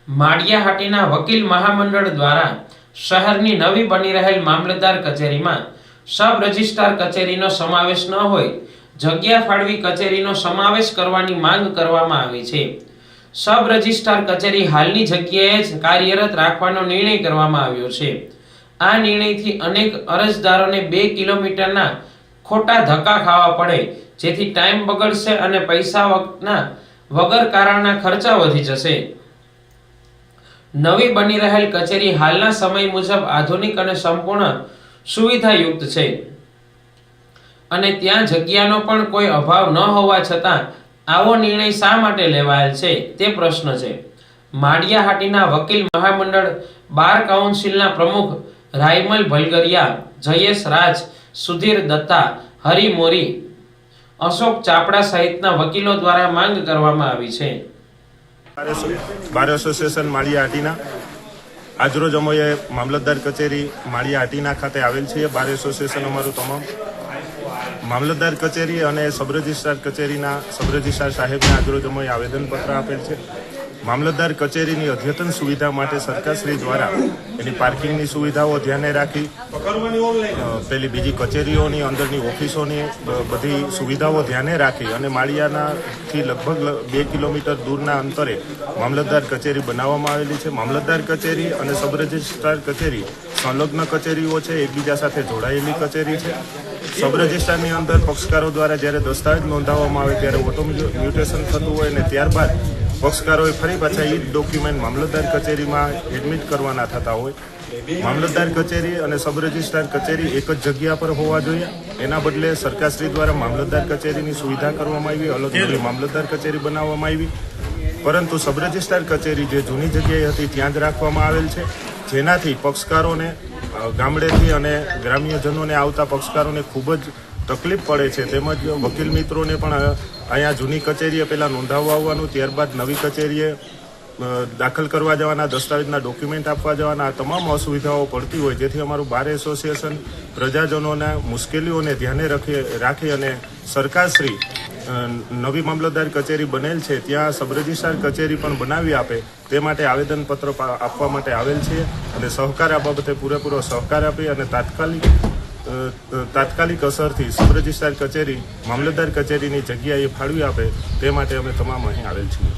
માળિયાહાટીના વકીલ મહામંડળ દ્વારા શહેરની નવી બની રહેલ મામલતદાર કચેરીમાં સબ રજિસ્ટ્રાર કચેરીનો સમાવેશ ન હોય જગ્યા ફાળવી કચેરીનો સમાવેશ કરવાની માંગ કરવામાં આવી છે। સબ રજિસ્ટ્રાર કચેરી હાલની જગ્યાએ જ કાર્યરત રાખવાનો નિર્ણય કરવામાં આવ્યો છે। આ નિર્ણયથી અનેક અરજદારોને 2 કિલોમીટરના ખોટા ધક્કા ખાવા પડે, જેથી ટાઈમ બગડશે અને પૈસા વગર કારણના ખર્ચા વધી જશે। નવી બની રહેલ કચેરી હાલના સમય મુજબ આધુનિક અને સંપૂર્ણ સુવિધાયુક્ત છે અને ત્યાં જગ્યાનો પણ કોઈ અભાવ ન હોવા છતાં આવો નિર્ણય શા માટે લેવાયેલ છે તે પ્રશ્ન છે। માળિયાહાટીના વકીલ મહામંડળ બાર કાઉન્સિલના પ્રમુખ રાયમલ ભલગરિયા, જયેશ રાજ, સુધીર દત્તા, હરિ મોરી, અશોક ચાપડા સહિતના વકીલો દ્વારા માંગ કરવામાં આવી છે। બાર એસોસિએશન માળિયાહાટીના આજરોજ અમે મામલતદાર કચેરી માળિયાહાટીના ખાતે આવેલ છીએ। બાર એસોસિએશન અમારું તમામ મામલતદાર કચેરી અને સબ રજિસ્ટ્રાર કચેરીના સબ રજિસ્ટ્રાર સાહેબને આજરોજ અમે આવેદનપત્ર આપેલ છે। મામલતદાર કચેરીની અદ્યતન સુવિધા માટે સરકારશ્રી દ્વારા એની પાર્કિંગની સુવિધાઓ ધ્યાને રાખી પેલી બીજી કચેરીઓની અંદરની ઓફિસોની બધી સુવિધાઓ ધ્યાને રાખી અને માળિયાનાથી લગભગ 2 કિલોમીટર દૂરના અંતરે મામલતદાર કચેરી બનાવવામાં આવેલી છે। મામલતદાર કચેરી અને સબ રજિસ્ટ્રાર કચેરી સંલગ્ન કચેરીઓ છે, એકબીજા સાથે જોડાયેલી કચેરી છે। સબ રજિસ્ટ્રારની અંદર પક્ષકારો દ્વારા જ્યારે દસ્તાવેજ નોંધાવવામાં આવે ત્યારે ઓટો મ્યુટેશન થતું હોય ને ત્યારબાદ પક્ષકારોએ ફરી પાછા એ ડોક્યુમેન્ટ મામલતદાર કચેરીમાં એડમિટ કરવાના થતા હોય। મામલતદાર કચેરી અને સબ રજિસ્ટ્રાર કચેરી એક જ જગ્યા પર હોવા જોઈએ, એના બદલે સરકારશ્રી દ્વારા મામલતદાર કચેરીની સુવિધા કરવામાં આવી, અલગ નવી મામલતદાર કચેરી બનાવવામાં આવી, પરંતુ સબ રજિસ્ટ્રાર કચેરી જે જૂની જગ્યાએ હતી ત્યાં જ રાખવામાં આવેલ છે, જેનાથી પક્ષકારોને ગામડેથી અને ગ્રામ્યજનોને આવતા પક્ષકારોને ખૂબ જ તકલીફ પડે છે। તેમજ વકીલ મિત્રોને પણ અહીંયા જૂની કચેરીએ પહેલાં નોંધાવવા આવવાનું, ત્યારબાદ નવી કચેરીએ દાખલ કરવા જવાના, દસ્તાવેજના ડોક્યુમેન્ટ આપવા જવાના, આ તમામ અસુવિધાઓ પડતી હોય, જેથી અમારું બાર એસોસિએશન પ્રજાજનોના મુશ્કેલીઓને ધ્યાને રાખી અને સરકારશ્રી નવી મામલતદાર કચેરી બનેલ છે ત્યાં સબ રજિસ્ટ્રાર કચેરી પણ બનાવી આપે તે માટે આવેદનપત્ર આપવા માટે આવેલ છે અને સહકાર આ બાબતે પૂરેપૂરો સહકાર આપી અને તાત્કાલિક અસરથી સબ રજિસ્ટ્રાર કચેરી મામલતદાર કચેરીની જગ્યાએ ફાળવી આપે તે માટે અમે તમામ અહીં આવેલ છીએ।